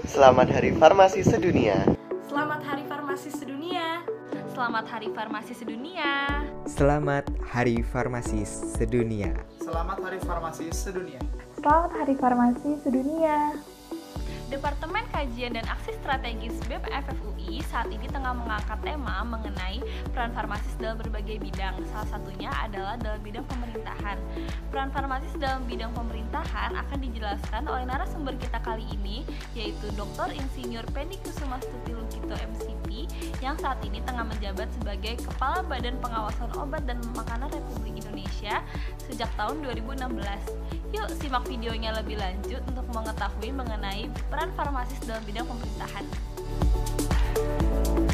Selamat Hari Farmasi Sedunia. Selamat Hari Farmasi Sedunia. Selamat Hari Farmasi Sedunia. Selamat Hari Farmasi Sedunia. Selamat Hari Farmasi Sedunia. Selamat Hari Farmasi Sedunia. Departemen Kajian dan Aksi Strategis BEM FFUI saat ini tengah mengangkat tema mengenai peran farmasis dalam berbagai bidang. Salah satunya adalah dalam bidang pemerintahan. Peran farmasis dalam bidang pemerintahan akan dijelaskan oleh narasumber kita kali ini, yaitu Dr. Insinyur Penny Kusumastuti Lukito MCP yang saat ini tengah menjabat sebagai Kepala Badan Pengawasan Obat dan Makanan Republik Indonesia sejak tahun 2016. Yuk simak videonya lebih lanjut untuk mengetahui mengenai peran farmasis dalam bidang pemerintahan.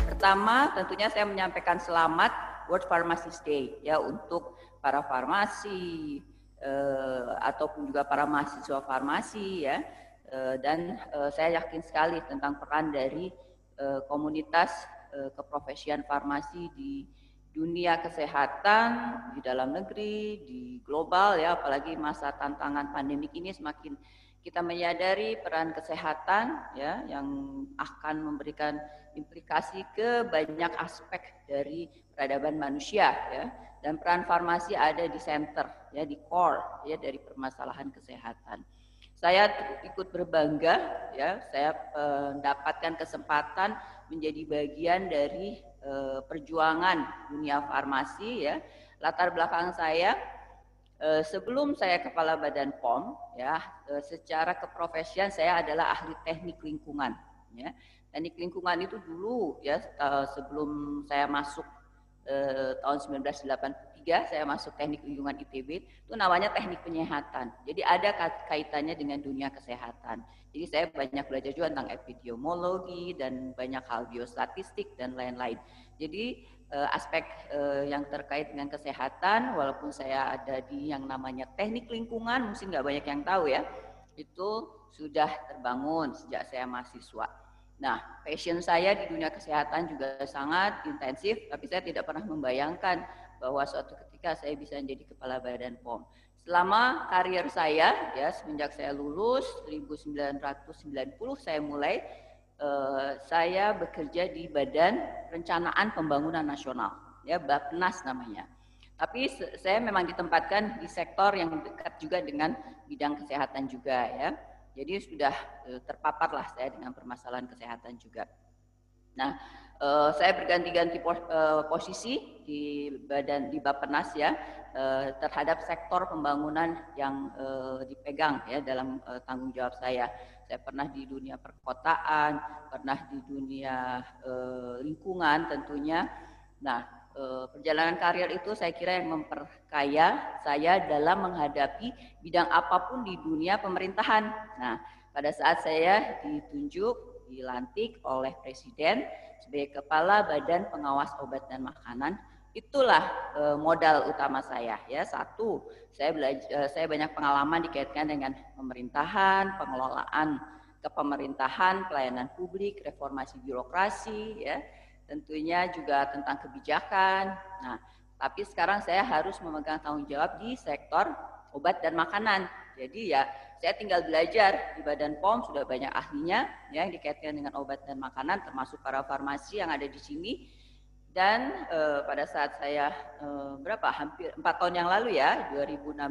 Pertama, tentunya saya menyampaikan selamat World Pharmacist Day ya untuk para farmasi ataupun juga para mahasiswa farmasi ya. Dan saya yakin sekali tentang peran dari komunitas keprofesian farmasi di dunia kesehatan, di dalam negeri, di global ya, apalagi masa tantangan pandemik ini semakin kita menyadari peran kesehatan ya yang akan memberikan implikasi ke banyak aspek dari peradaban manusia ya, dan peran farmasi ada di center ya, di core ya dari permasalahan kesehatan. Saya ikut berbangga ya, saya mendapatkan kesempatan menjadi bagian dari perjuangan dunia farmasi ya. Latar belakang saya sebelum saya kepala Badan POM ya, secara keprofesian saya adalah ahli teknik lingkungan ya. Teknik lingkungan itu dulu ya, sebelum saya masuk tahun 1983 saya masuk teknik lingkungan ITB, itu namanya teknik penyehatan. Jadi ada kaitannya dengan dunia kesehatan. Jadi saya banyak belajar juga tentang epidemiologi dan banyak hal biostatistik dan lain-lain. Jadi aspek yang terkait dengan kesehatan, walaupun saya ada di yang namanya teknik lingkungan, mungkin nggak banyak yang tahu ya, itu sudah terbangun sejak saya mahasiswa. Nah, passion saya di dunia kesehatan juga sangat intensif, tapi saya tidak pernah membayangkan bahwa suatu ketika saya bisa menjadi kepala Badan POM. Selama karier saya, ya semenjak saya lulus 1990 saya mulai, saya bekerja di Badan Perencanaan Pembangunan Nasional, ya Bappenas namanya. Tapi saya memang ditempatkan di sektor yang dekat juga dengan bidang kesehatan juga, ya. Jadi sudah terpaparlah saya dengan permasalahan kesehatan juga. Nah, saya berganti-ganti posisi di Bappenas ya, terhadap sektor pembangunan yang dipegang ya dalam tanggung jawab saya. Saya pernah di dunia perkotaan, pernah di dunia lingkungan tentunya. Nah, perjalanan karir itu saya kira yang memperkaya saya dalam menghadapi bidang apapun di dunia pemerintahan. Nah, pada saat saya dilantik oleh Presiden sebagai Kepala Badan Pengawas Obat dan Makanan, itulah modal utama saya ya. Satu, saya banyak pengalaman dikaitkan dengan pemerintahan, pengelolaan kepemerintahan, pelayanan publik, reformasi birokrasi ya. Tentunya juga tentang kebijakan. Nah, tapi sekarang saya harus memegang tanggung jawab di sektor obat dan makanan. Jadi ya saya tinggal belajar di Badan POM, sudah banyak ahlinya ya, yang dikaitkan dengan obat dan makanan, termasuk para farmasi yang ada di sini. Dan pada saat saya hampir 4 tahun yang lalu ya, 2016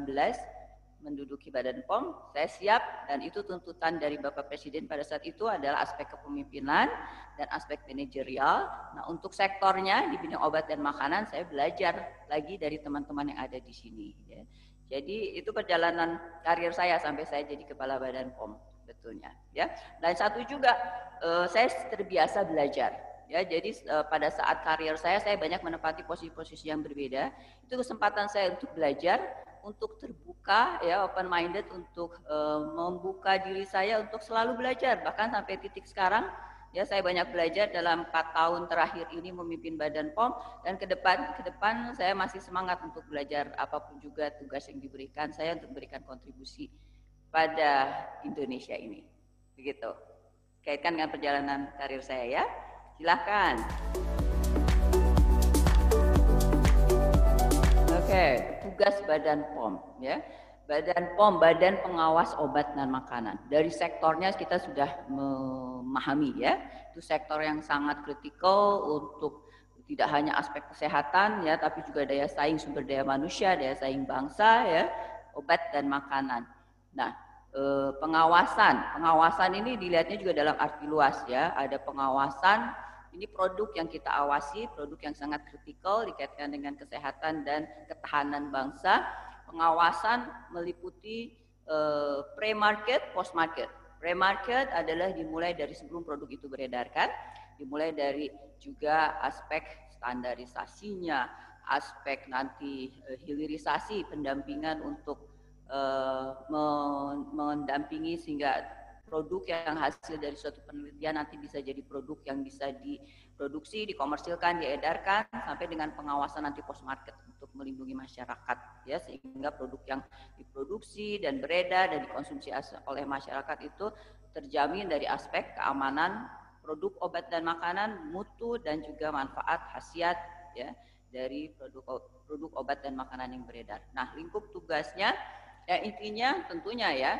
menduduki Badan POM, saya siap, dan itu tuntutan dari Bapak Presiden pada saat itu adalah aspek kepemimpinan dan aspek manajerial. Nah, untuk sektornya di bidang obat dan makanan saya belajar lagi dari teman-teman yang ada di sini ya. Jadi itu perjalanan karir saya sampai saya jadi kepala Badan POM betulnya ya. Dan satu juga saya terbiasa belajar ya. Jadi pada saat karir saya banyak menempati posisi-posisi yang berbeda. Itu kesempatan saya untuk belajar, untuk terbuka ya, open minded, untuk membuka diri saya untuk selalu belajar, bahkan sampai titik sekarang ya saya banyak belajar dalam 4 tahun terakhir ini memimpin Badan POM, dan ke depan saya masih semangat untuk belajar apapun juga tugas yang diberikan saya untuk memberikan kontribusi pada Indonesia ini. Begitu. Kaitkan dengan perjalanan karir saya ya. Silahkan. Oke, tugas Badan POM ya. Badan POM, Badan Pengawas Obat dan Makanan. Dari sektornya kita sudah memahami ya, itu sektor yang sangat kritikal untuk tidak hanya aspek kesehatan ya, tapi juga daya saing sumber daya manusia, daya saing bangsa ya, obat dan makanan. Nah, pengawasan ini dilihatnya juga dalam arti luas ya, ada pengawasan. Ini produk yang kita awasi, produk yang sangat kritikal dikaitkan dengan kesehatan dan ketahanan bangsa. Pengawasan meliputi pre-market, post-market. Pre-market adalah dimulai dari sebelum produk itu beredarkan, dimulai dari juga aspek standarisasinya, aspek nanti hilirisasi, pendampingan untuk mendampingi sehingga produk yang hasil dari suatu penelitian nanti bisa jadi produk yang bisa diproduksi, dikomersilkan, diedarkan, sampai dengan pengawasan nanti post market untuk melindungi masyarakat ya, sehingga produk yang diproduksi dan beredar dan dikonsumsi oleh masyarakat itu terjamin dari aspek keamanan produk obat dan makanan, mutu dan juga manfaat khasiat ya dari produk obat dan makanan yang beredar. Nah, lingkup tugasnya ya intinya tentunya ya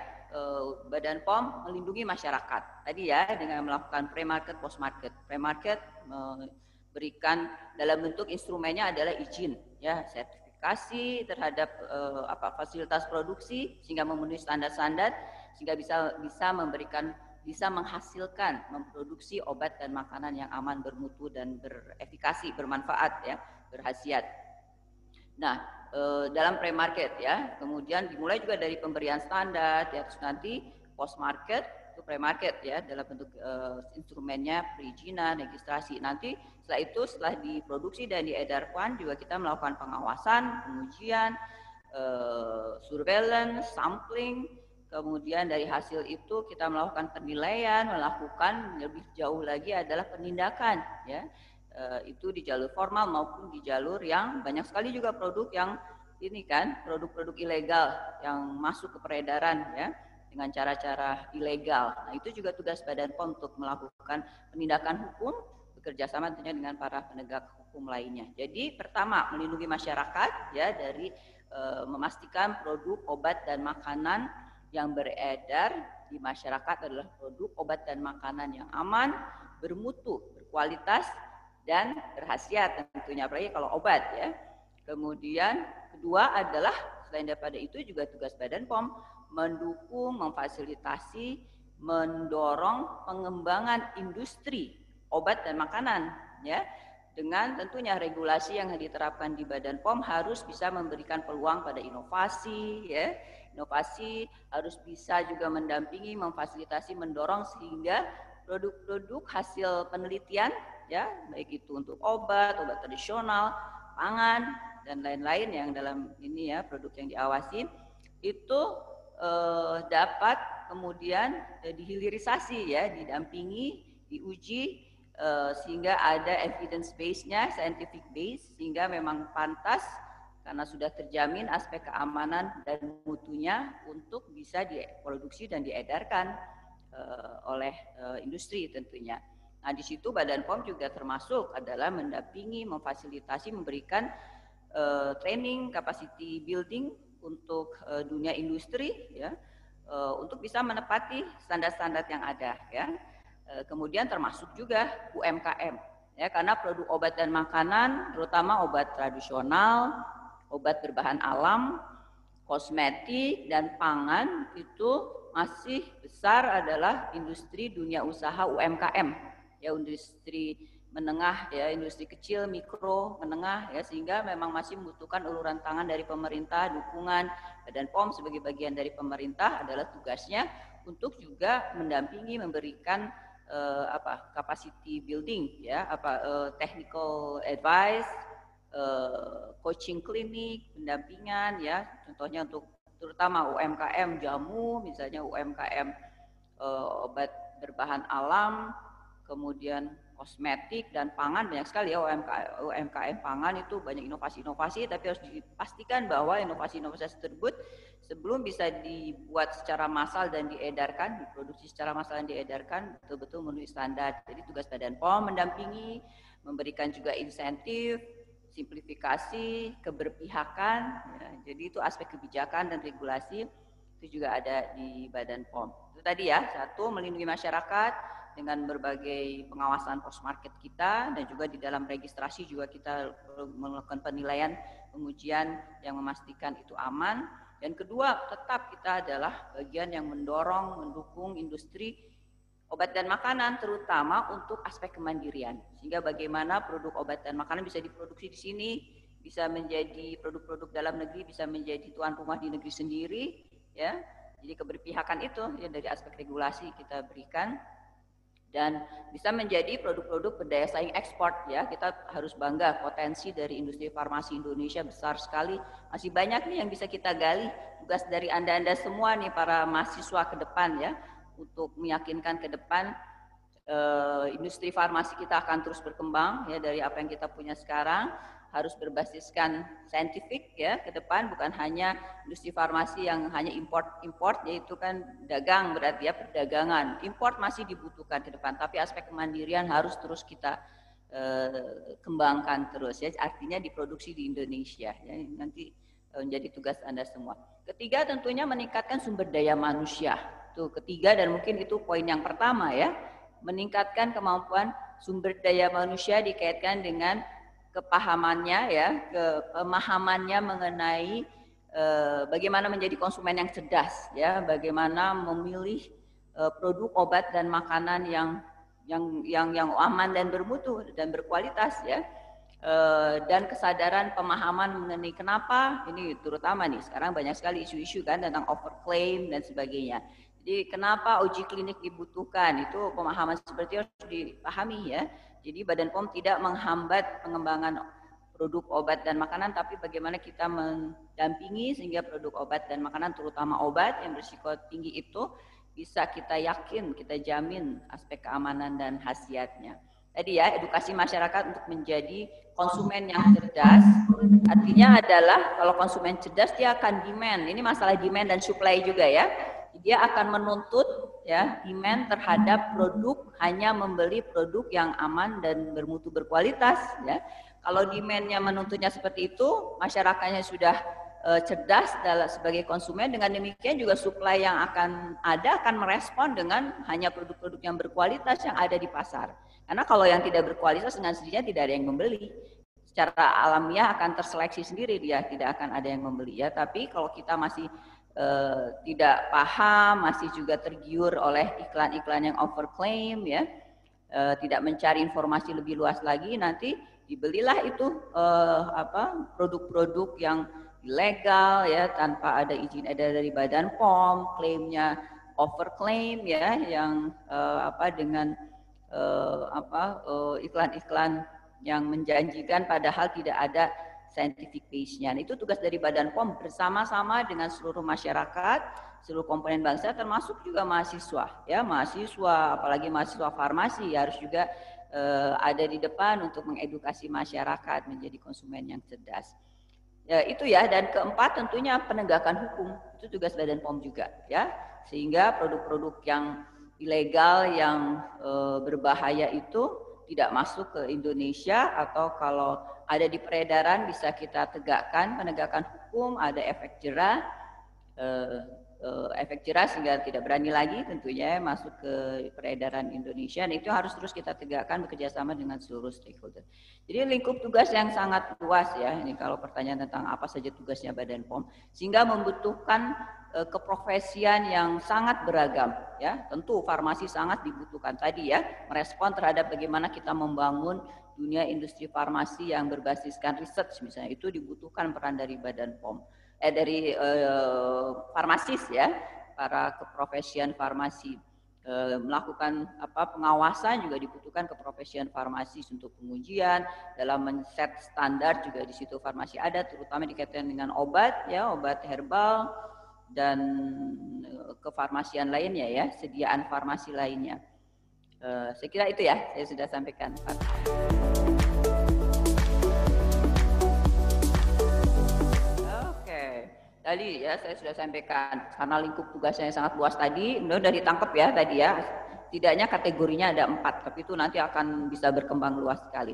Badan POM melindungi masyarakat tadi ya dengan melakukan pre-market, post-market. Pre-market memberikan dalam bentuk instrumennya adalah izin ya, sertifikasi terhadap fasilitas produksi sehingga memenuhi standar-standar sehingga bisa menghasilkan, memproduksi obat dan makanan yang aman, bermutu dan berefikasi, bermanfaat ya, berkhasiat. Nah, dalam pre-market ya, kemudian dimulai juga dari pemberian standar, ya, terus nanti post-market itu pre-market ya, dalam bentuk instrumennya perizinan, registrasi. Nanti setelah itu, setelah diproduksi dan diedarkan juga kita melakukan pengawasan, pengujian, surveillance, sampling, kemudian dari hasil itu kita melakukan penilaian, melakukan lebih jauh lagi adalah penindakan ya. Itu di jalur formal maupun di jalur yang banyak sekali juga produk yang ini kan, produk-produk ilegal yang masuk ke peredaran ya dengan cara-cara ilegal. Nah, itu juga tugas Badan POM untuk melakukan penindakan hukum bekerjasama tentunya dengan para penegak hukum lainnya. Jadi pertama melindungi masyarakat ya dari memastikan produk obat dan makanan yang beredar di masyarakat adalah produk obat dan makanan yang aman, bermutu, berkualitas dan berkhasiat tentunya, apalagi kalau obat ya. Kemudian kedua adalah selain daripada itu juga tugas Badan POM mendukung, memfasilitasi, mendorong pengembangan industri obat dan makanan ya. Dengan tentunya regulasi yang diterapkan di Badan POM harus bisa memberikan peluang pada inovasi ya. Inovasi harus bisa juga mendampingi, memfasilitasi, mendorong sehingga produk-produk hasil penelitian ya, baik itu untuk obat tradisional, pangan dan lain-lain yang dalam ini ya produk yang diawasi itu dapat kemudian dihilirisasi ya, didampingi, diuji sehingga ada evidence base-nya, scientific base sehingga memang pantas karena sudah terjamin aspek keamanan dan mutunya untuk bisa diproduksi dan diedarkan oleh industri tentunya. Nah, di situ Badan POM juga termasuk adalah mendampingi, memfasilitasi, memberikan training, capacity building untuk dunia industri ya, untuk bisa menepati standar-standar yang ada ya. Kemudian termasuk juga UMKM ya, karena produk obat dan makanan terutama obat tradisional, obat berbahan alam, kosmetik dan pangan itu masih besar adalah industri dunia usaha UMKM ya, industri menengah ya, industri kecil, mikro, menengah ya, sehingga memang masih membutuhkan uluran tangan dari pemerintah, dukungan. Badan POM sebagai bagian dari pemerintah adalah tugasnya untuk juga mendampingi, memberikan capacity building ya, technical advice, coaching klinik, pendampingan ya, contohnya untuk terutama UMKM jamu, misalnya UMKM obat berbahan alam, kemudian kosmetik dan pangan banyak sekali ya, UMKM pangan itu banyak inovasi-inovasi, tapi harus dipastikan bahwa inovasi-inovasi tersebut sebelum bisa dibuat secara massal dan diedarkan, diproduksi secara massal dan diedarkan betul-betul memenuhi standar. Jadi tugas Badan POM mendampingi, memberikan juga insentif, simplifikasi, keberpihakan, ya. Jadi itu aspek kebijakan dan regulasi itu juga ada di Badan POM. Itu tadi ya, satu melindungi masyarakat dengan berbagai pengawasan post market kita, dan juga di dalam registrasi juga kita melakukan penilaian, pengujian yang memastikan itu aman. Dan kedua, tetap kita adalah bagian yang mendorong, mendukung industri obat dan makanan, terutama untuk aspek kemandirian. Sehingga bagaimana produk obat dan makanan bisa diproduksi di sini, bisa menjadi produk-produk dalam negeri, bisa menjadi tuan rumah di negeri sendiri, ya. Jadi keberpihakan itu ya dari aspek regulasi kita berikan, dan bisa menjadi produk-produk berdaya saing ekspor, ya. Kita harus bangga, potensi dari industri farmasi Indonesia besar sekali, masih banyak nih yang bisa kita gali. Tugas dari Anda semua nih para mahasiswa ke depan, ya, untuk meyakinkan ke depan industri farmasi kita akan terus berkembang, ya, dari apa yang kita punya sekarang harus berbasiskan saintifik, ya, ke depan, bukan hanya industri farmasi yang hanya import, yaitu kan dagang berarti ya, perdagangan. Import masih dibutuhkan ke depan, tapi aspek kemandirian harus terus kita kembangkan terus, ya, artinya diproduksi di Indonesia, ya, nanti menjadi tugas Anda semua. Ketiga, tentunya meningkatkan sumber daya manusia. Itu ketiga, dan mungkin itu poin yang pertama, ya, meningkatkan kemampuan sumber daya manusia dikaitkan dengan kepahamannya, ya, pemahamannya mengenai bagaimana menjadi konsumen yang cerdas, ya, bagaimana memilih produk obat dan makanan yang aman dan bermutu dan berkualitas, ya, dan kesadaran pemahaman mengenai kenapa ini, terutama nih sekarang banyak sekali isu-isu kan tentang overclaim dan sebagainya. Jadi kenapa uji klinik dibutuhkan, itu pemahaman seperti itu harus dipahami, ya. Jadi Badan POM tidak menghambat pengembangan produk obat dan makanan, tapi bagaimana kita mendampingi sehingga produk obat dan makanan, terutama obat yang berisiko tinggi itu, bisa kita yakin, kita jamin aspek keamanan dan khasiatnya. Tadi ya, edukasi masyarakat untuk menjadi konsumen yang cerdas, artinya adalah kalau konsumen cerdas dia akan demand, ini masalah demand dan supply juga, ya. Dia akan menuntut, ya, demand terhadap produk, hanya membeli produk yang aman dan bermutu berkualitas, ya. Kalau demandnya menuntutnya seperti itu, masyarakatnya sudah cerdas dalam sebagai konsumen, dengan demikian juga supply yang akan ada akan merespon dengan hanya produk-produk yang berkualitas yang ada di pasar. Karena kalau yang tidak berkualitas dengan sendirinya tidak ada yang membeli. Secara alamiah akan terseleksi sendiri, dia tidak akan ada yang membeli, ya. Tapi kalau kita masih tidak paham, masih juga tergiur oleh iklan-iklan yang overclaim, ya, tidak mencari informasi lebih luas lagi, nanti dibelilah itu produk-produk yang ilegal, ya, tanpa ada izin edar dari Badan POM, klaimnya overclaim, ya, yang dengan iklan-iklan yang menjanjikan padahal tidak ada scientific base-nya. Itu tugas dari Badan POM bersama-sama dengan seluruh masyarakat, seluruh komponen bangsa, termasuk juga mahasiswa, ya, mahasiswa, apalagi mahasiswa farmasi, harus juga ada di depan untuk mengedukasi masyarakat menjadi konsumen yang cerdas. Ya, itu ya. Dan keempat, tentunya penegakan hukum, itu tugas Badan POM juga, ya, sehingga produk-produk yang ilegal yang berbahaya itu tidak masuk ke Indonesia, atau kalau ada di peredaran bisa kita tegakkan penegakan hukum, ada efek jerah, sehingga tidak berani lagi tentunya masuk ke peredaran Indonesia. Dan itu harus terus kita tegakkan bekerjasama dengan seluruh stakeholder. Jadi lingkup tugas yang sangat luas, ya. Ini kalau pertanyaan tentang apa saja tugasnya Badan POM, sehingga membutuhkan keprofesian yang sangat beragam, ya. Tentu farmasi sangat dibutuhkan tadi, ya, merespon terhadap bagaimana kita membangun dunia industri farmasi yang berbasiskan research misalnya, itu dibutuhkan peran dari Badan POM, dari farmasis, ya, para keprofesian farmasi. Melakukan pengawasan juga dibutuhkan keprofesian farmasi untuk pengujian, dalam men-set standar juga di situ farmasi ada, terutama dikaitkan dengan obat, ya, obat herbal dan kefarmasian lainnya, ya, sediaan farmasi lainnya. Saya kira itu, ya, saya sudah sampaikan. Oke, tadi, ya, saya sudah sampaikan karena lingkup tugasnya yang sangat luas tadi, sudah ditangkap, ya, tadi, ya. Tidaknya kategorinya ada 4, tapi itu nanti akan bisa berkembang luas sekali.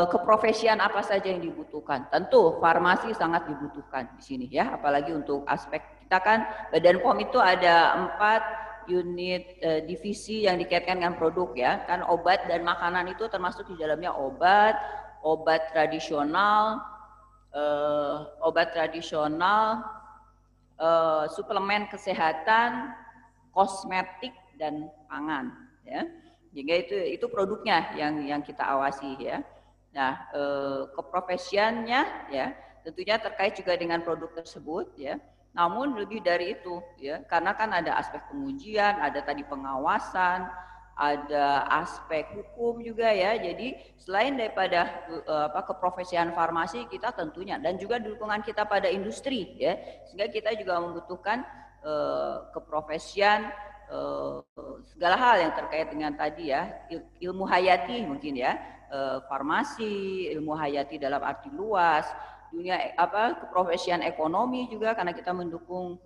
keprofesian apa saja yang dibutuhkan. Tentu farmasi sangat dibutuhkan di sini ya, apalagi untuk aspek kita kan Badan POM itu ada 4 unit divisi yang dikaitkan dengan produk ya, kan obat dan makanan itu termasuk di dalamnya obat tradisional, suplemen kesehatan, kosmetik dan pangan ya. Jadi itu produknya yang kita awasi ya. Nah, keprofesiannya ya tentunya terkait juga dengan produk tersebut ya. Namun lebih dari itu ya, karena kan ada aspek pengujian, ada tadi pengawasan, ada aspek hukum juga ya. Jadi selain daripada keprofesian farmasi kita tentunya dan juga dukungan kita pada industri ya, sehingga kita juga membutuhkan keprofesian segala hal yang terkait dengan tadi ya, ilmu hayati mungkin ya, farmasi, ilmu hayati dalam arti luas, dunia keprofesian ekonomi juga karena kita mendukung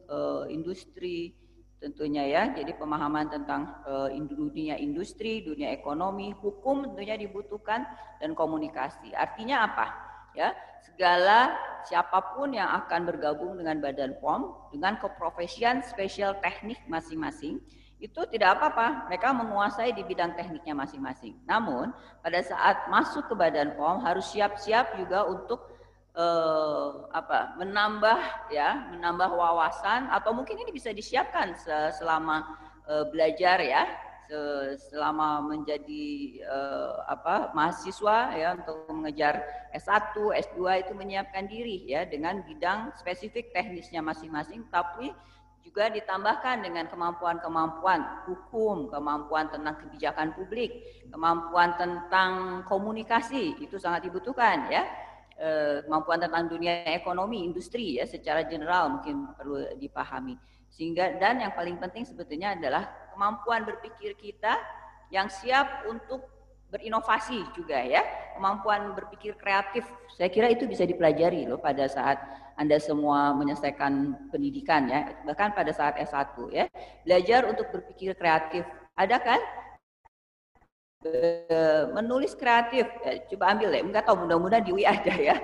industri tentunya ya. Jadi pemahaman tentang dunia industri, dunia ekonomi, hukum tentunya dibutuhkan dan komunikasi. Artinya apa? Ya, segala siapapun yang akan bergabung dengan Badan POM dengan keprofesian spesial teknik masing-masing itu tidak apa-apa, mereka menguasai di bidang tekniknya masing-masing. Namun pada saat masuk ke Badan POM harus siap-siap juga untuk menambah wawasan, atau mungkin ini bisa disiapkan selama belajar ya, selama menjadi mahasiswa ya, untuk mengejar S1, S2 itu menyiapkan diri ya dengan bidang spesifik teknisnya masing-masing, tapi juga ditambahkan dengan kemampuan-kemampuan hukum, kemampuan tentang kebijakan publik, kemampuan tentang komunikasi itu sangat dibutuhkan ya. Kemampuan tentang dunia ekonomi, industri ya secara general mungkin perlu dipahami. Sehingga dan yang paling penting sebetulnya adalah kemampuan berpikir kita yang siap untuk berinovasi juga ya. Kemampuan berpikir kreatif. Saya kira itu bisa dipelajari loh pada saat Anda semua menyelesaikan pendidikan ya, bahkan pada saat S1 ya. Belajar untuk berpikir kreatif. Ada kan? Menulis kreatif, coba ambil deh, enggak tahu mudah-mudahan di UI ada ya,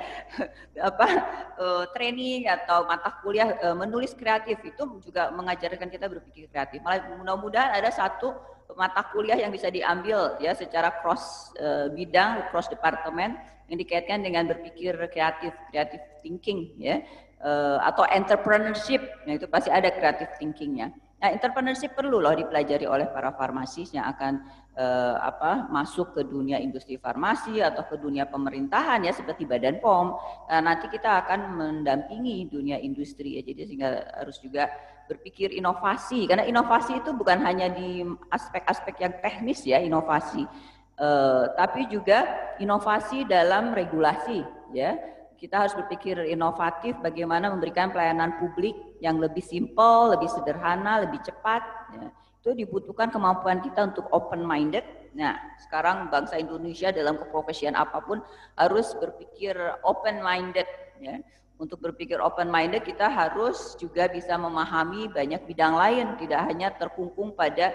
training atau mata kuliah menulis kreatif itu juga mengajarkan kita berpikir kreatif. Malah mudah-mudahan ada satu mata kuliah yang bisa diambil ya secara cross bidang, cross departemen yang dikaitkan dengan berpikir kreatif, creative thinking ya, atau entrepreneurship, nah itu pasti ada creative thinkingnya. Nah, entrepreneurship perlu loh dipelajari oleh para farmasis yang akan masuk ke dunia industri farmasi atau ke dunia pemerintahan ya seperti Badan POM. Nanti kita akan mendampingi dunia industri ya, jadi sehingga harus juga berpikir inovasi, karena inovasi itu bukan hanya di aspek-aspek yang teknis ya inovasi, tapi juga inovasi dalam regulasi ya. Kita harus berpikir inovatif bagaimana memberikan pelayanan publik yang lebih simpel, lebih sederhana, lebih cepat. Ya. Itu dibutuhkan kemampuan kita untuk open minded. Nah, sekarang bangsa Indonesia dalam keprofesian apapun harus berpikir open minded. Ya. Untuk berpikir open minded kita harus juga bisa memahami banyak bidang lain, tidak hanya terkungkung pada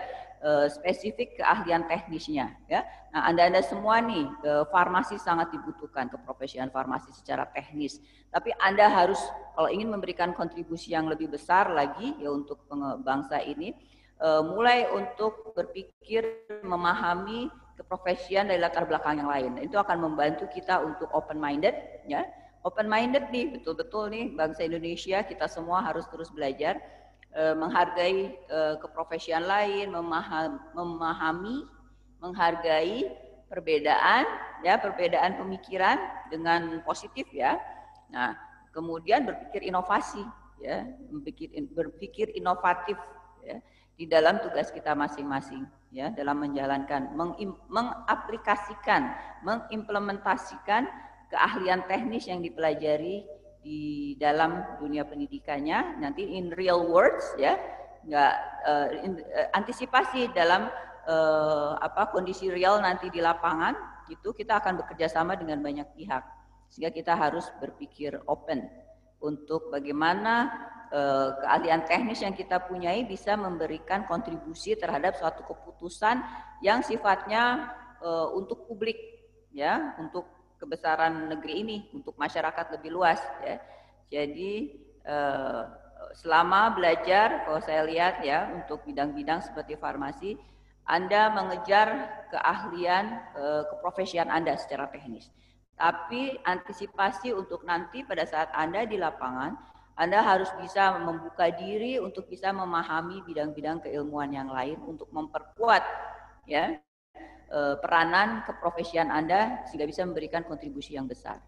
spesifik keahlian teknisnya ya. Nah, Anda semua nih farmasi sangat dibutuhkan keprofesian farmasi secara teknis. Tapi Anda harus kalau ingin memberikan kontribusi yang lebih besar lagi ya untuk bangsa ini, mulai untuk berpikir memahami keprofesian dari latar belakang yang lain. Itu akan membantu kita untuk open minded ya. Open minded nih betul-betul nih bangsa Indonesia kita semua harus terus belajar. Menghargai keprofesian lain, memahami, menghargai perbedaan pemikiran dengan positif ya. Nah, kemudian berpikir inovasi ya, berpikir inovatif ya di dalam tugas kita masing-masing ya, dalam menjalankan, mengaplikasikan, mengimplementasikan keahlian teknis yang dipelajari di dalam dunia pendidikannya nanti in real words ya, antisipasi dalam kondisi real nanti di lapangan itu kita akan bekerja sama dengan banyak pihak sehingga kita harus berpikir open untuk bagaimana keahlian teknis yang kita punyai bisa memberikan kontribusi terhadap suatu keputusan yang sifatnya untuk publik ya untuk kebesaran negeri ini, untuk masyarakat lebih luas ya. Jadi selama belajar, kalau saya lihat ya untuk bidang-bidang seperti farmasi, Anda mengejar keahlian, keprofesian Anda secara teknis. Tapi antisipasi untuk nanti pada saat Anda di lapangan, Anda harus bisa membuka diri untuk bisa memahami bidang-bidang keilmuan yang lain untuk memperkuat ya peranan keprofesian Anda sehingga bisa memberikan kontribusi yang besar.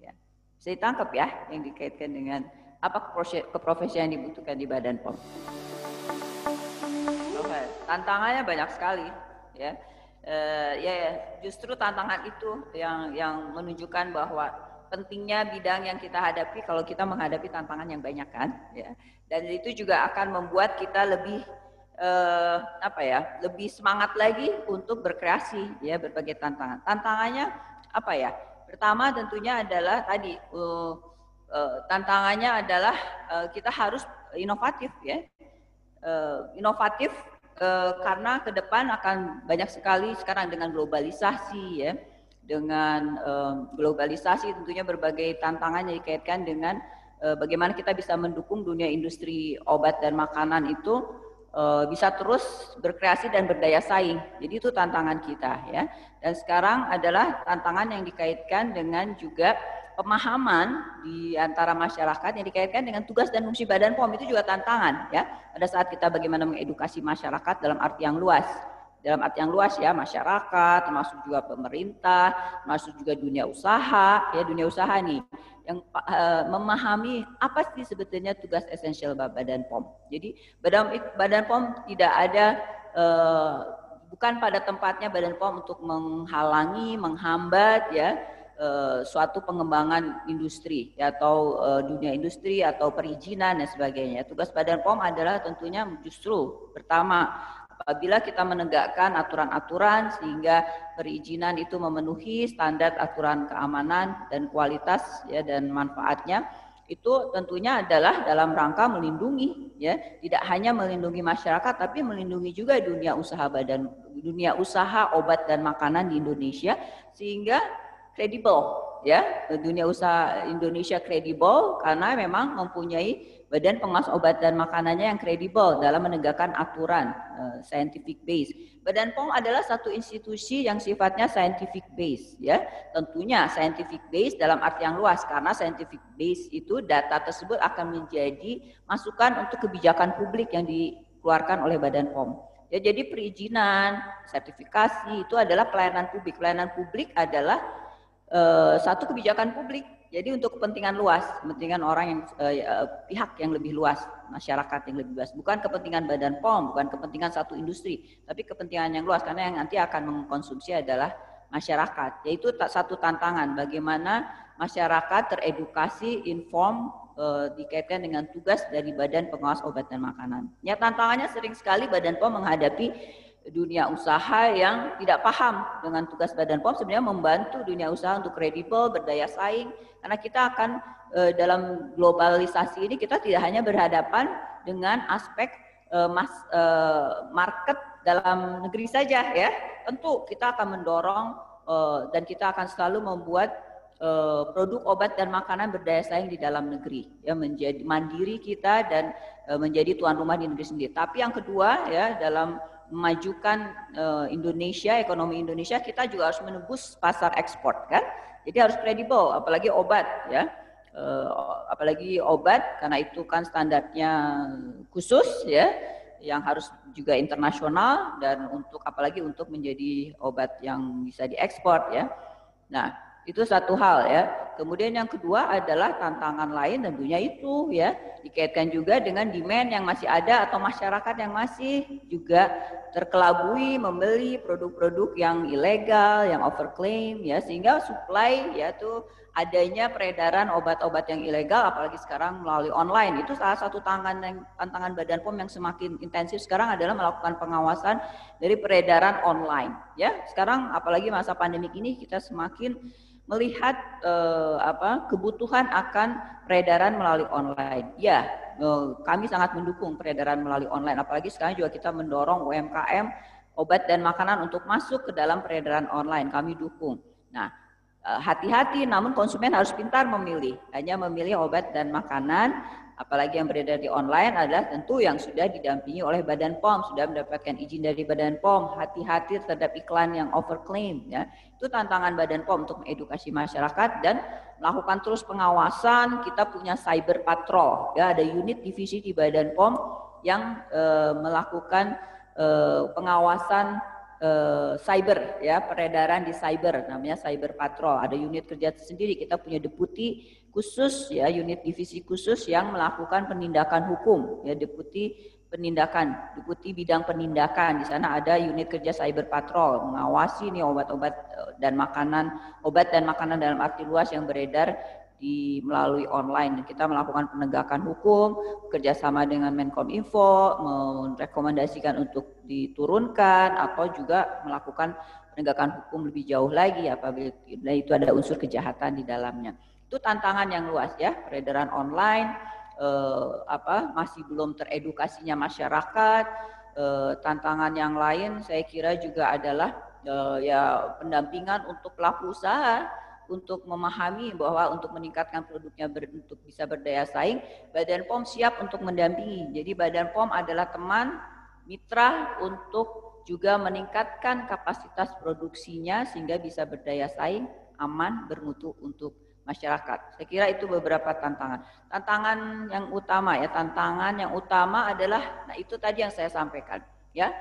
Ya. Saya tangkap ya yang dikaitkan dengan apa keprofesian yang dibutuhkan di Badan POM. Okay. Tantangannya banyak sekali ya. Justru tantangan itu yang menunjukkan bahwa pentingnya bidang yang kita hadapi kalau kita menghadapi tantangan yang banyak kan ya. Dan itu juga akan membuat kita lebih lebih semangat lagi untuk berkreasi ya berbagai tantangan. Tantangannya apa ya? Pertama tentunya adalah tadi tantangannya adalah kita harus inovatif ya. Inovatif karena ke depan akan banyak sekali sekarang dengan globalisasi ya. Dengan globalisasi tentunya berbagai tantangan yang dikaitkan dengan bagaimana kita bisa mendukung dunia industri obat dan makanan itu bisa terus berkreasi dan berdaya saing. Jadi itu tantangan kita ya. Dan sekarang adalah tantangan yang dikaitkan dengan juga pemahaman di antara masyarakat yang dikaitkan dengan tugas dan fungsi Badan POM itu juga tantangan ya. Pada saat kita bagaimana mengedukasi masyarakat dalam arti yang luas. Dalam arti yang luas ya, masyarakat, termasuk juga pemerintah, termasuk juga dunia usaha, ya dunia usaha nih, yang memahami apa sih sebetulnya tugas esensial Badan POM. Jadi Badan POM tidak ada, bukan pada tempatnya Badan POM untuk menghalangi, menghambat ya suatu pengembangan industri ya, atau dunia industri atau perizinan dan sebagainya. Tugas Badan POM adalah tentunya justru pertama, apabila kita menegakkan aturan-aturan sehingga perizinan itu memenuhi standar aturan keamanan dan kualitas ya dan manfaatnya, itu tentunya adalah dalam rangka melindungi ya, tidak hanya melindungi masyarakat tapi melindungi juga dunia usaha obat dan makanan di Indonesia sehingga kredibel ya, dunia usaha Indonesia kredibel karena memang mempunyai Badan Pengawas Obat dan Makanannya yang kredibel dalam menegakkan aturan scientific base. Badan POM adalah satu institusi yang sifatnya scientific base ya. Tentunya scientific base dalam arti yang luas karena scientific base itu data tersebut akan menjadi masukan untuk kebijakan publik yang dikeluarkan oleh Badan POM. Ya, jadi perizinan, sertifikasi itu adalah pelayanan publik. Pelayanan publik adalah satu kebijakan publik. Jadi untuk kepentingan luas, kepentingan orang yang pihak yang lebih luas, masyarakat yang lebih luas, bukan kepentingan Badan POM, bukan kepentingan satu industri, tapi kepentingan yang luas karena yang nanti akan mengkonsumsi adalah masyarakat. Yaitu satu tantangan bagaimana masyarakat teredukasi, inform dikaitkan dengan tugas dari Badan Pengawas Obat dan Makanan. Ya, tantangannya sering sekali Badan POM menghadapi dunia usaha yang tidak paham dengan tugas Badan POM, sebenarnya membantu dunia usaha untuk kredibel, berdaya saing, karena kita akan dalam globalisasi ini kita tidak hanya berhadapan dengan aspek market dalam negeri saja ya, tentu kita akan mendorong dan kita akan selalu membuat produk obat dan makanan berdaya saing di dalam negeri ya, menjadi mandiri kita dan menjadi tuan rumah di negeri sendiri. Tapi yang kedua ya, dalam memajukan Indonesia, ekonomi Indonesia, kita juga harus menembus pasar ekspor kan. Jadi harus kredibel, apalagi obat ya, apalagi obat karena itu kan standarnya khusus ya, yang harus juga internasional dan untuk apalagi untuk menjadi obat yang bisa diekspor ya. Nah, itu satu hal ya. Kemudian yang kedua adalah tantangan lain tentunya itu ya, dikaitkan juga dengan demand yang masih ada atau masyarakat yang masih juga terkelabui membeli produk-produk yang ilegal, yang overclaim ya, sehingga supply ya tuh adanya peredaran obat-obat yang ilegal apalagi sekarang melalui online. Itu salah satu tantangan Badan POM yang semakin intensif sekarang adalah melakukan pengawasan dari peredaran online ya. Sekarang apalagi masa pandemik ini kita semakin melihat kebutuhan akan peredaran melalui online. Ya, kami sangat mendukung peredaran melalui online. Apalagi sekarang juga kita mendorong UMKM obat dan makanan untuk masuk ke dalam peredaran online. Kami dukung. Nah, hati-hati, namun konsumen harus pintar memilih. Hanya memilih obat dan makanan, apalagi yang beredar di online adalah tentu yang sudah didampingi oleh Badan POM, sudah mendapatkan izin dari Badan POM. Hati-hati terhadap iklan yang overclaim, ya. Itu tantangan Badan POM untuk mengedukasi masyarakat dan melakukan terus pengawasan. Kita punya cyber patrol, ya, ada unit divisi di Badan POM yang melakukan pengawasan cyber, ya, peredaran di cyber, namanya cyber patrol. Ada unit kerja sendiri, kita punya deputi khusus, ya, unit divisi khusus yang melakukan penindakan hukum, ya, deputi bidang penindakan. Di sana ada unit kerja cyber patrol mengawasi nih obat dan makanan dalam arti luas yang beredar melalui online. Kita melakukan penegakan hukum, kerjasama dengan Menkominfo, merekomendasikan untuk diturunkan atau juga melakukan penegakan hukum lebih jauh lagi apabila itu ada unsur kejahatan di dalamnya. Itu tantangan yang luas, ya, peredaran online, masih belum teredukasinya masyarakat. Tantangan yang lain saya kira juga adalah ya pendampingan untuk pelaku usaha, untuk memahami bahwa untuk meningkatkan produknya untuk bisa berdaya saing, Badan POM siap untuk mendampingi. Jadi Badan POM adalah teman mitra untuk juga meningkatkan kapasitas produksinya sehingga bisa berdaya saing, aman, bermutu untuk masyarakat. Saya kira itu beberapa tantangan. Tantangan yang utama adalah, nah itu tadi yang saya sampaikan, ya,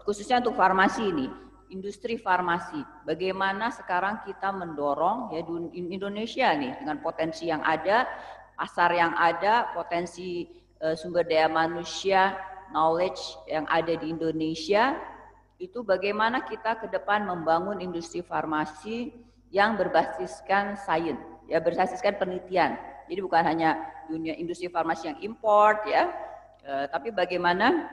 khususnya untuk farmasi ini. Industri farmasi, bagaimana sekarang kita mendorong, ya, Indonesia nih dengan potensi yang ada, pasar yang ada, potensi sumber daya manusia, knowledge yang ada di Indonesia, itu bagaimana kita ke depan membangun industri farmasi yang berbasiskan sains, ya, berbasiskan penelitian. Jadi bukan hanya dunia industri farmasi yang import, ya, tapi bagaimana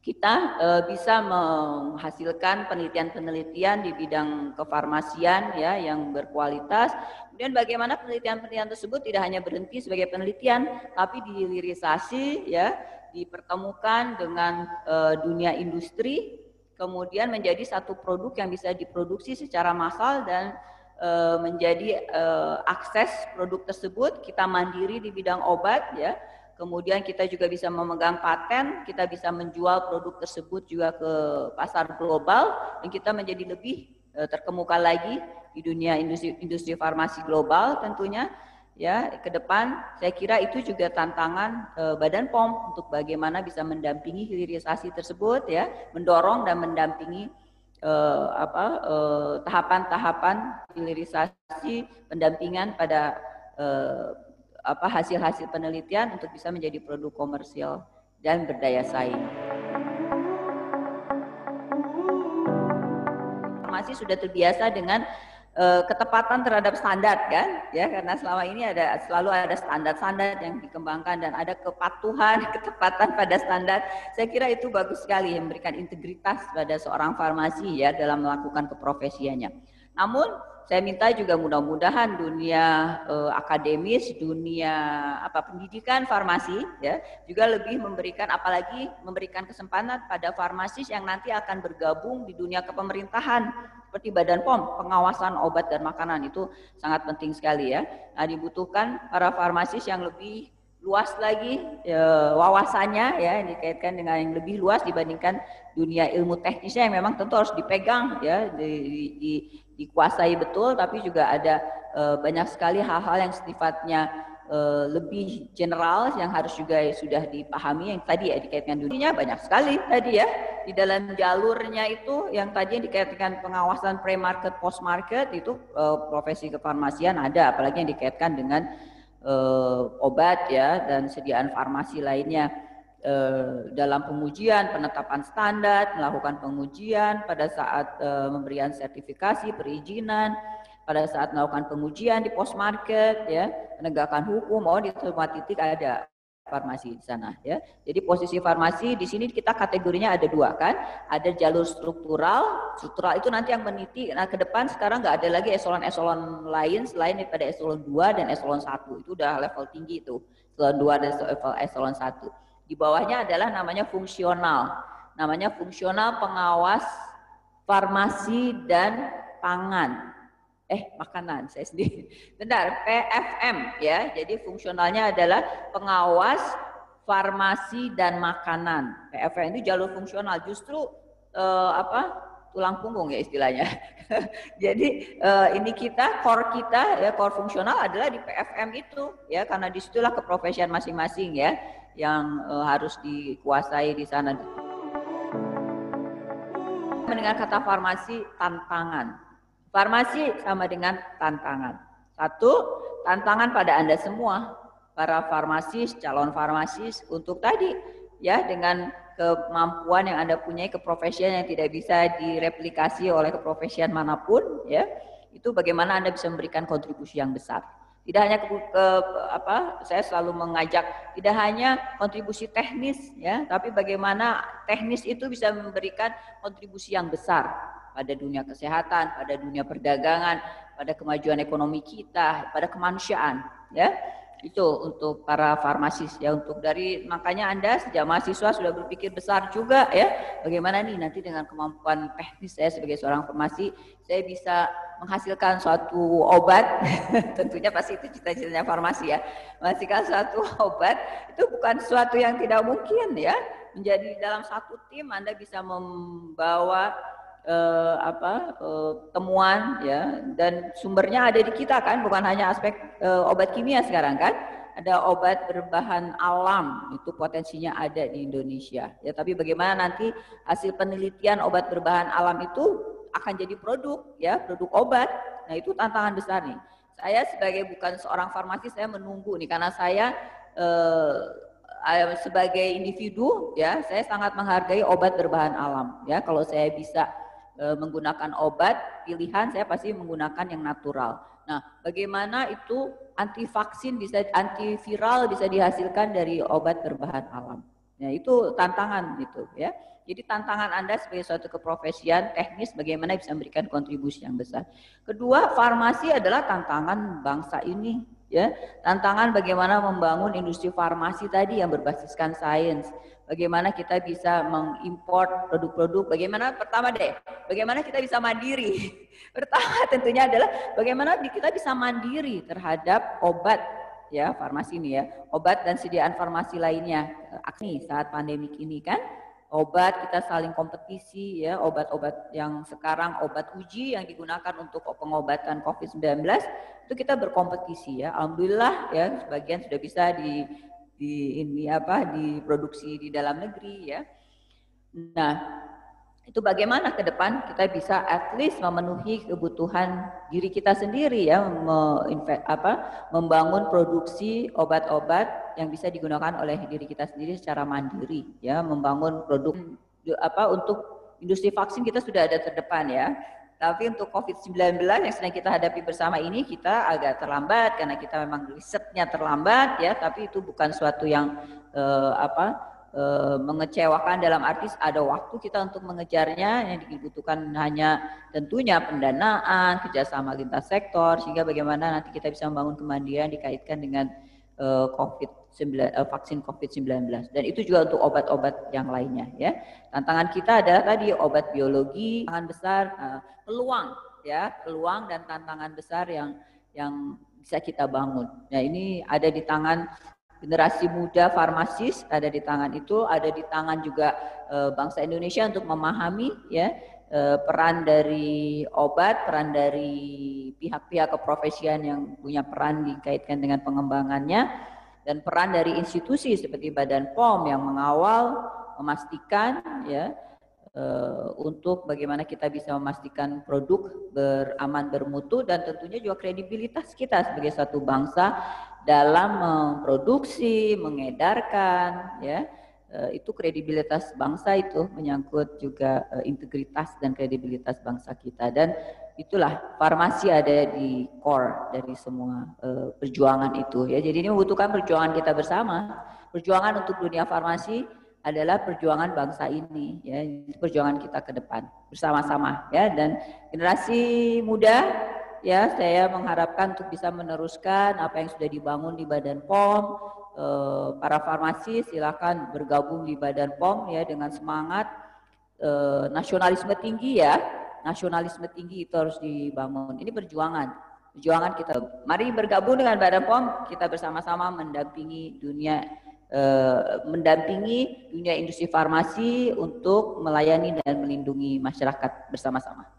kita bisa menghasilkan penelitian-penelitian di bidang kefarmasian, ya, yang berkualitas. Kemudian bagaimana penelitian-penelitian tersebut tidak hanya berhenti sebagai penelitian, tapi dihilirisasi, ya, dipertemukan dengan dunia industri, kemudian menjadi satu produk yang bisa diproduksi secara massal dan menjadi akses produk tersebut. Kita mandiri di bidang obat, ya. Kemudian kita juga bisa memegang paten, kita bisa menjual produk tersebut juga ke pasar global, dan kita menjadi lebih terkemuka lagi di dunia industri farmasi global tentunya, ya, ke depan. Saya kira itu juga tantangan Badan POM untuk bagaimana bisa mendampingi hilirisasi tersebut, ya, mendorong dan mendampingi tahapan-tahapan hilirisasi, pendampingan pada hasil-hasil penelitian untuk bisa menjadi produk komersial dan berdaya saing. Farmasi sudah terbiasa dengan ketepatan terhadap standar, kan, ya, karena selama ini selalu ada standar-standar yang dikembangkan dan ada kepatuhan, ketepatan pada standar. Saya kira itu bagus sekali, memberikan integritas pada seorang farmasi, ya, dalam melakukan keprofesiannya. Namun saya minta juga mudah-mudahan dunia akademis, dunia pendidikan farmasi, ya, juga lebih apalagi memberikan kesempatan pada farmasis yang nanti akan bergabung di dunia kepemerintahan seperti Badan POM, pengawasan obat dan makanan itu sangat penting sekali, ya. Nah, dibutuhkan para farmasis yang lebih luas lagi wawasannya, ya, dikaitkan dengan yang lebih luas dibandingkan dunia ilmu teknisnya yang memang tentu harus dipegang, ya, dikuasai betul, tapi juga ada banyak sekali hal-hal yang sifatnya lebih general yang harus juga sudah dipahami, yang tadi, ya, dikaitkan dunia banyak sekali tadi, ya, di dalam jalurnya itu yang tadi yang dikaitkan pengawasan pre-market, post-market itu profesi kefarmasian ada, apalagi yang dikaitkan dengan obat, ya, dan sediaan farmasi lainnya. Dalam pengujian, penetapan standar, melakukan pengujian pada saat memberian sertifikasi, perizinan, pada saat melakukan pengujian di post market, ya, penegakan hukum, di semua titik ada farmasi di sana, ya. Jadi posisi farmasi di sini kita kategorinya ada dua, kan, ada jalur struktural itu nanti yang meniti. Nah, ke depan sekarang nggak ada lagi eselon-eselon lain selain daripada eselon 2 dan eselon 1, itu udah level tinggi itu, eselon 2 dan eselon 1. Di bawahnya adalah namanya fungsional pengawas farmasi dan pangan, makanan saya sendiri. Benar, PFM ya. Jadi fungsionalnya adalah pengawas farmasi dan makanan. PFM itu jalur fungsional, justru tulang punggung ya istilahnya. Jadi ini core fungsional adalah di PFM itu ya, karena disitulah keprofesian masing-masing ya yang harus dikuasai di sana. Mendengar kata farmasi, tantangan. Farmasi sama dengan tantangan. Satu, tantangan pada Anda semua, para farmasis, calon farmasis, untuk tadi ya dengan kemampuan yang Anda punyai, keprofesian yang tidak bisa direplikasi oleh keprofesian manapun ya. Itu bagaimana Anda bisa memberikan kontribusi yang besar. Tidak hanya saya selalu mengajak tidak hanya kontribusi teknis ya, tapi bagaimana teknis itu bisa memberikan kontribusi yang besar pada dunia kesehatan, pada dunia perdagangan, pada kemajuan ekonomi kita, pada kemanusiaan ya. Itu untuk para farmasis ya, makanya Anda sejak mahasiswa sudah berpikir besar juga ya, bagaimana nih nanti dengan kemampuan teknis saya sebagai seorang farmasi saya bisa menghasilkan suatu obat. Tentunya pasti itu cita-citanya farmasi ya, menghasilkan suatu obat itu bukan sesuatu yang tidak mungkin ya. Menjadi dalam satu tim Anda bisa membawa temuan ya, dan sumbernya ada di kita kan, bukan hanya aspek obat kimia sekarang kan, ada obat berbahan alam itu potensinya ada di Indonesia ya, tapi bagaimana nanti hasil penelitian obat berbahan alam itu akan jadi produk ya, produk obat. Nah itu tantangan besar nih. Saya sebagai bukan seorang farmasi, saya menunggu nih, karena saya sebagai individu ya, saya sangat menghargai obat berbahan alam ya. Kalau saya bisa menggunakan obat pilihan, saya pasti menggunakan yang natural. Nah, bagaimana itu antiviral bisa dihasilkan dari obat berbahan alam. Nah, itu tantangan gitu ya. Jadi tantangan Anda sebagai suatu keprofesian teknis bagaimana bisa memberikan kontribusi yang besar. Kedua, farmasi adalah tantangan bangsa ini ya. Tantangan bagaimana membangun industri farmasi tadi yang berbasiskan sains. Bagaimana kita bisa mengimpor produk-produk, bagaimana kita bisa mandiri. Pertama tentunya adalah bagaimana kita bisa mandiri terhadap obat ya, farmasi ini ya, obat dan sediaan farmasi lainnya. Saat pandemik ini kan, obat kita saling kompetisi ya, obat-obat yang sekarang obat uji yang digunakan untuk pengobatan COVID-19 itu kita berkompetisi ya. Alhamdulillah ya, sebagian sudah bisa diproduksi di dalam negeri ya. Nah, itu bagaimana ke depan kita bisa at least memenuhi kebutuhan diri kita sendiri ya, membangun produksi obat-obat yang bisa digunakan oleh diri kita sendiri secara mandiri ya, membangun produk untuk industri vaksin kita sudah ada terdepan ya. Tapi untuk COVID-19 yang sedang kita hadapi bersama ini kita agak terlambat karena kita memang risetnya terlambat ya, tapi itu bukan suatu yang mengecewakan dalam arti ada waktu kita untuk mengejarnya. Yang dibutuhkan hanya tentunya pendanaan, kerjasama lintas sektor, sehingga bagaimana nanti kita bisa membangun kemandirian dikaitkan dengan vaksin COVID-19, dan itu juga untuk obat-obat yang lainnya ya. Tantangan kita adalah tadi obat biologi, tantangan besar, peluang dan tantangan besar yang bisa kita bangun. Nah, ini ada di tangan generasi muda farmasis, ada di tangan juga bangsa Indonesia untuk memahami ya peran dari obat, peran dari pihak-pihak keprofesian yang punya peran dikaitkan dengan pengembangannya, dan peran dari institusi seperti Badan POM yang mengawal, memastikan ya untuk bagaimana kita bisa memastikan produk beraman, bermutu, dan tentunya juga kredibilitas kita sebagai satu bangsa dalam memproduksi, mengedarkan ya. Itu kredibilitas bangsa, itu menyangkut juga integritas dan kredibilitas bangsa kita, dan itulah farmasi ada di core dari semua perjuangan itu ya. Jadi ini membutuhkan perjuangan kita bersama. Perjuangan untuk dunia farmasi adalah perjuangan bangsa ini ya, perjuangan kita ke depan bersama-sama ya. Dan generasi muda ya, saya mengharapkan untuk bisa meneruskan apa yang sudah dibangun di Badan POM. Para farmasi silakan bergabung di Badan POM ya, dengan semangat nasionalisme tinggi ya, nasionalisme tinggi itu harus dibangun. Ini perjuangan kita. Mari bergabung dengan Badan POM, kita bersama-sama mendampingi dunia industri farmasi untuk melayani dan melindungi masyarakat bersama-sama.